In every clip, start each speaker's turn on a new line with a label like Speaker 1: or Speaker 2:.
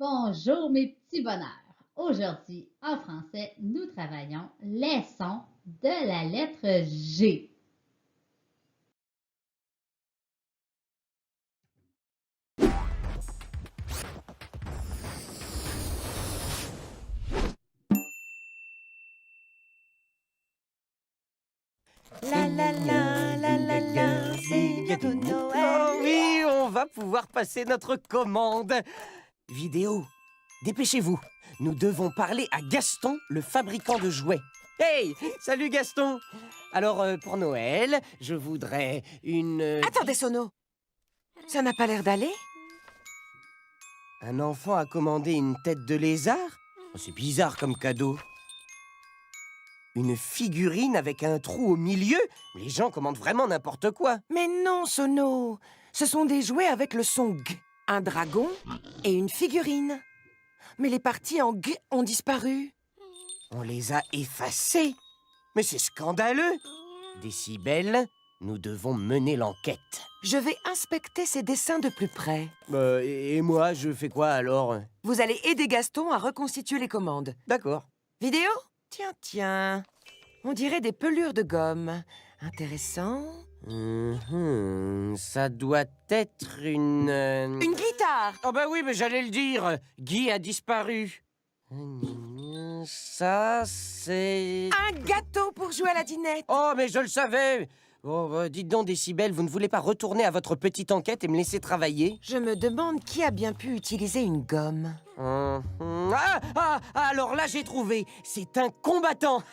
Speaker 1: Bonjour mes petits bonheurs. Aujourd'hui, en français, nous travaillons les sons de la lettre G.
Speaker 2: La la la la la la, c'est bientôt Noël.
Speaker 3: Oh oui, on va pouvoir passer notre commande. Vidéo, dépêchez-vous. Nous devons parler à Gaston, le fabricant de jouets. Hey, salut Gaston. Alors, pour Noël, je voudrais une...
Speaker 2: Attendez, Sono. Ça n'a pas l'air d'aller?
Speaker 3: Un enfant a commandé une tête de lézard? Oh, c'est bizarre comme cadeau. Une figurine avec un trou au milieu? Les gens commandent vraiment n'importe quoi.
Speaker 2: Mais non, Sono. Ce sont des jouets avec le son G. Un dragon et une figurine. Mais les parties en G ont disparu.
Speaker 3: On les a effacés. Mais c'est scandaleux. Décibel, nous devons mener l'enquête.
Speaker 2: Je vais inspecter ces dessins de plus près.
Speaker 3: Et moi, je fais quoi alors?
Speaker 2: Vous allez aider Gaston à reconstituer les commandes.
Speaker 3: D'accord.
Speaker 2: Vidéo? Tiens, tiens. On dirait des pelures de gomme. Intéressant.
Speaker 3: Ça doit être une...
Speaker 2: Une guitare!
Speaker 3: Oh bah oui, mais j'allais le dire. Guy a disparu. Ça, c'est...
Speaker 2: Un gâteau pour jouer à la dinette!
Speaker 3: Oh, mais je le savais. Oh, dites donc, Décibel, vous ne voulez pas retourner à votre petite enquête et me laisser travailler?
Speaker 2: Je me demande qui a bien pu utiliser une gomme.
Speaker 3: Alors là, j'ai trouvé. C'est un combattant.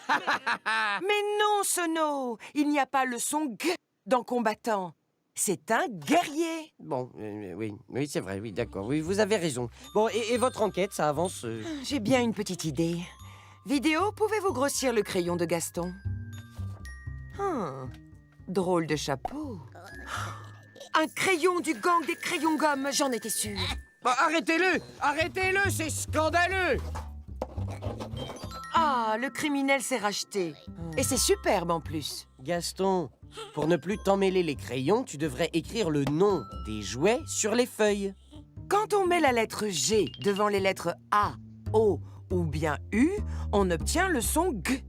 Speaker 2: Mais non, Sono! Il n'y a pas le son G dans combattant. C'est un guerrier.
Speaker 3: Bon, oui, c'est vrai, oui, d'accord. Oui, vous avez raison. Bon, et votre enquête, ça avance
Speaker 2: J'ai bien une petite idée. Vidéo, pouvez-vous grossir le crayon de Gaston? Drôle de chapeau. Un crayon du gang des crayons gomme, j'en étais sûre.
Speaker 3: Bah, arrêtez-le! Arrêtez-le, c'est scandaleux!
Speaker 2: Ah, le criminel s'est racheté. Et c'est superbe en plus.
Speaker 3: Gaston, pour ne plus t'emmêler les crayons, tu devrais écrire le nom des jouets sur les feuilles.
Speaker 2: Quand on met la lettre G devant les lettres A, O ou bien U, on obtient le son G.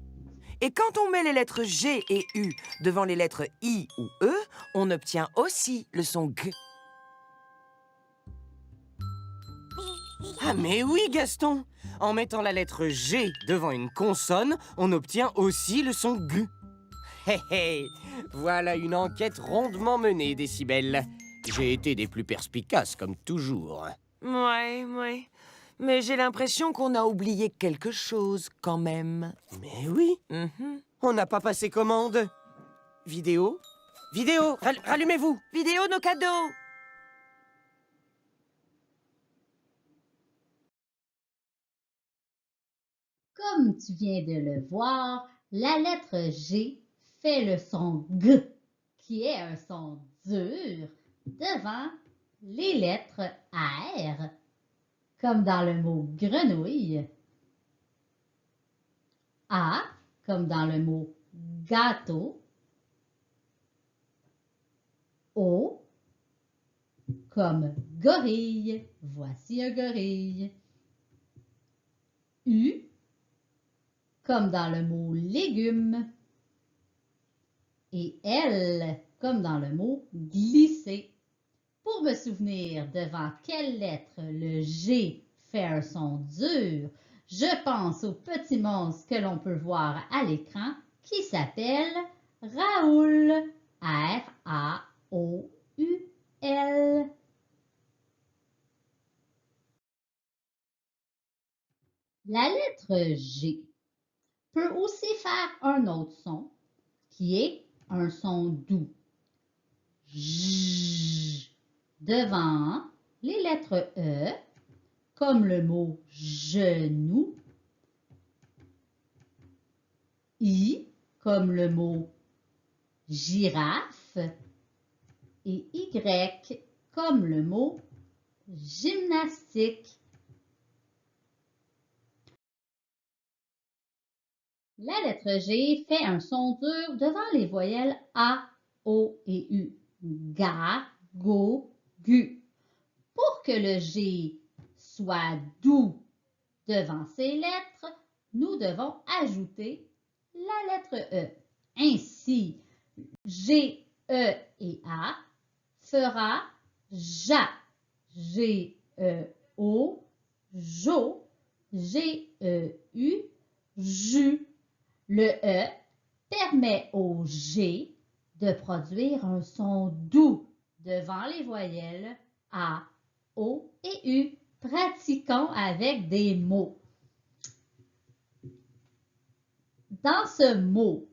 Speaker 2: Et quand on met les lettres G et U devant les lettres I ou E, on obtient aussi le son G.
Speaker 3: Ah mais oui, Gaston! En mettant la lettre G devant une consonne, on obtient aussi le son G. Hé hé! Voilà une enquête rondement menée, Décibel. J'ai été des plus perspicaces, comme toujours.
Speaker 2: Ouais. Mais j'ai l'impression qu'on a oublié quelque chose quand même.
Speaker 3: Mais oui, on n'a pas passé commande. Vidéo? Vidéo, rallumez-vous!
Speaker 2: Vidéo, nos cadeaux!
Speaker 1: Comme tu viens de le voir, la lettre G fait le son G, qui est un son dur, devant les lettres R, comme dans le mot grenouille, A, comme dans le mot gâteau, O, comme gorille, voici un gorille, U, comme dans le mot légumes, et L, comme dans le mot glisser. Pour me souvenir devant quelle lettre le G fait un son dur, je pense au petit monstre que l'on peut voir à l'écran qui s'appelle Raoul. R-A-O-U-L. La lettre G peut aussi faire un autre son qui est un son doux. J devant les lettres E, comme le mot genou, I comme le mot girafe et Y comme le mot gymnastique. La lettre G fait un son dur devant les voyelles A, O et U. Ga, go, gu. Pour que le G soit doux devant ces lettres, nous devons ajouter la lettre E. Ainsi, G, E et A fera ja, G, E, O, jo, G, E, U, ju. Le E permet au G de produire un son doux devant les voyelles A, O et U. Pratiquons avec des mots. Dans ce mot,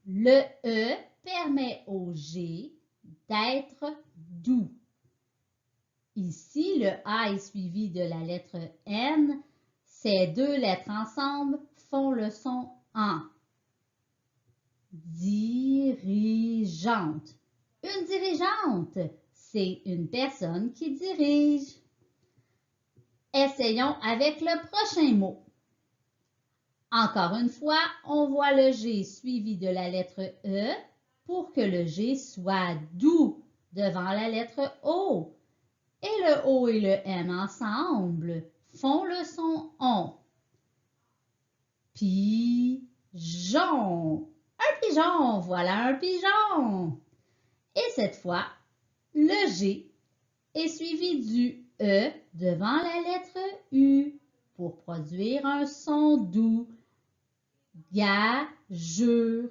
Speaker 1: le E permet au G d'être doux. Ici, le A est suivi de la lettre N. Ces deux lettres ensemble font le son AN. Dirigeante. Une dirigeante, c'est une personne qui dirige. Essayons avec le prochain mot. Encore une fois, on voit le G suivi de la lettre E pour que le G soit doux devant la lettre O. Et le O et le M ensemble font le son ON. Pigeon. Un pigeon, voilà un pigeon. Et cette fois, le G est suivi du E devant la lettre U pour produire un son doux. Gageure.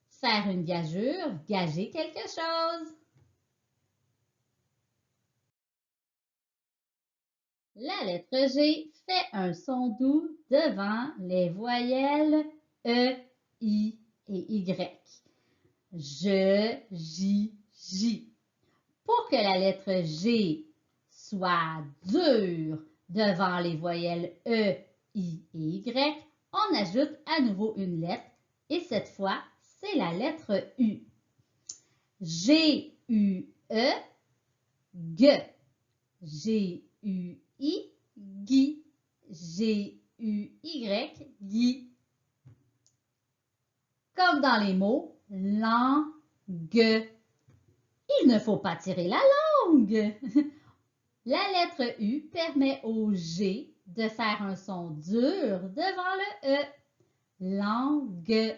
Speaker 1: Faire une gageure, gager quelque chose. La lettre G fait un son doux devant les voyelles E, I et Y. Je, J, J. Pour que la lettre G soit dure devant les voyelles E, I et Y, on ajoute à nouveau une lettre et cette fois, c'est la lettre U. G, U, E, G. G, U, I, Gui. G, U, Y, Gui. Comme dans les mots langue. Il ne faut pas tirer la langue. La lettre U permet au G de faire un son dur devant le E. Langue.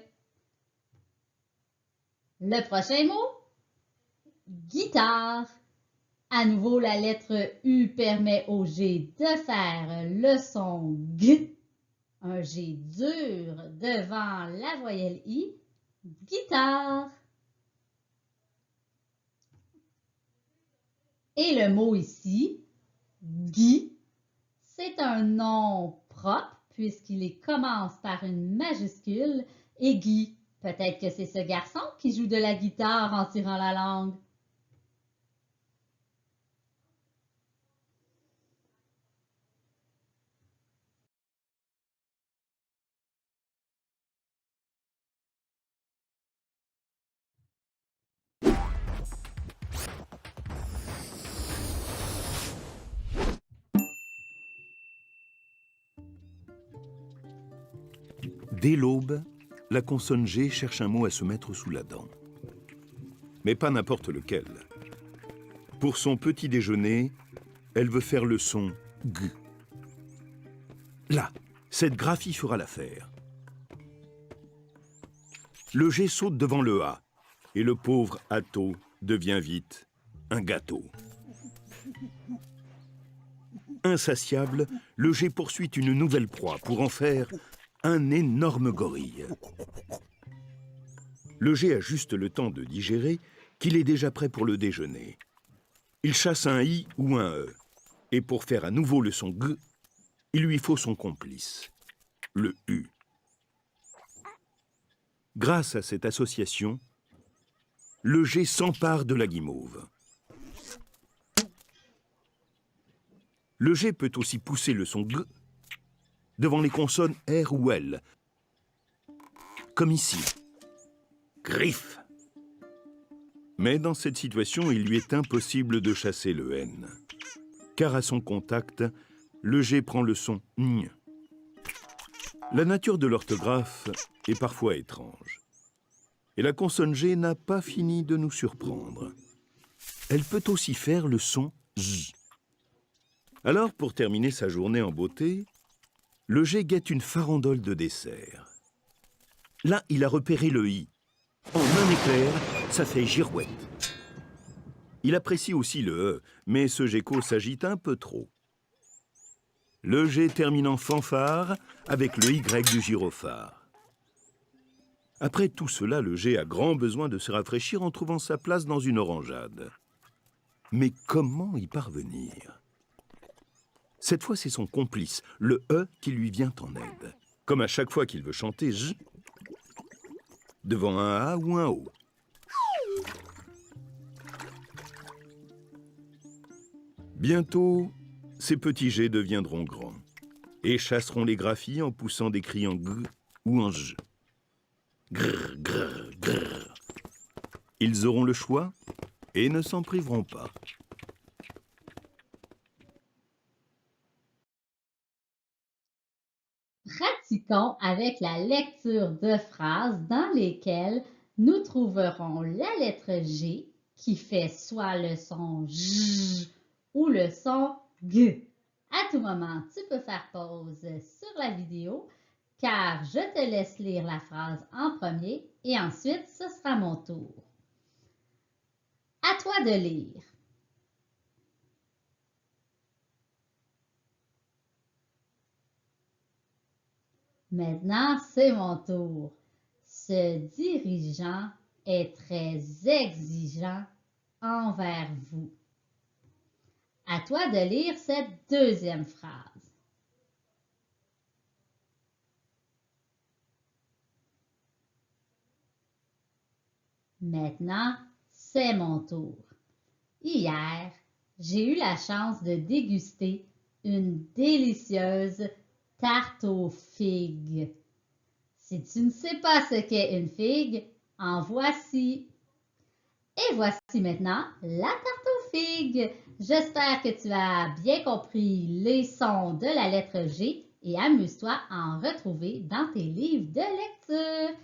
Speaker 1: Le prochain mot, guitare. À nouveau, la lettre U permet au G de faire le son G. Un G dur devant la voyelle I. Guitare. Et le mot ici, Guy, c'est un nom propre puisqu'il commence par une majuscule et Guy, peut-être que c'est ce garçon qui joue de la guitare en tirant la langue.
Speaker 4: Dès l'aube, la consonne G cherche un mot à se mettre sous la dent. Mais pas n'importe lequel. Pour son petit déjeuner, elle veut faire le son G. Là, cette graphie fera l'affaire. Le G saute devant le A, et le pauvre Atto devient vite un gâteau. Insatiable, le G poursuit une nouvelle proie pour en faire un énorme gorille. Le G a juste le temps de digérer qu'il est déjà prêt pour le déjeuner. Il chasse un I ou un E. Et pour faire à nouveau le son G, il lui faut son complice, le U. Grâce à cette association, le G s'empare de la guimauve. Le G peut aussi pousser le son G devant les consonnes R ou L, comme ici. Griffe. Mais dans cette situation, il lui est impossible de chasser le N, car à son contact, le G prend le son N. La nature de l'orthographe est parfois étrange. Et la consonne G n'a pas fini de nous surprendre. Elle peut aussi faire le son Z. Alors, pour terminer sa journée en beauté, le G guette une farandole de dessert. Là, il a repéré le I. En un éclair, ça fait girouette. Il apprécie aussi le E, mais ce gecko s'agite un peu trop. Le G termine en fanfare avec le Y du gyrophare. Après tout cela, le G a grand besoin de se rafraîchir en trouvant sa place dans une orangeade. Mais comment y parvenir? Cette fois, c'est son complice, le E, qui lui vient en aide. Comme à chaque fois qu'il veut chanter J, devant un A ou un O. Bientôt, ces petits G deviendront grands et chasseront les graphies en poussant des cris en G ou en J. Grrr, grrr, grrr. Ils auront le choix et ne s'en priveront pas.
Speaker 1: Pratiquons avec la lecture de phrases dans lesquelles nous trouverons la lettre G qui fait soit le son J ou le son G. À tout moment, tu peux faire pause sur la vidéo car je te laisse lire la phrase en premier et ensuite ce sera mon tour. À toi de lire. Maintenant, c'est mon tour. Ce dirigeant est très exigeant envers vous. À toi de lire cette deuxième phrase. Maintenant, c'est mon tour. Hier, j'ai eu la chance de déguster une délicieuse tarte aux figues. Si tu ne sais pas ce qu'est une figue, en voici. Et voici maintenant la tarte aux figues. J'espère que tu as bien compris les sons de la lettre G et amuse-toi à en retrouver dans tes livres de lecture.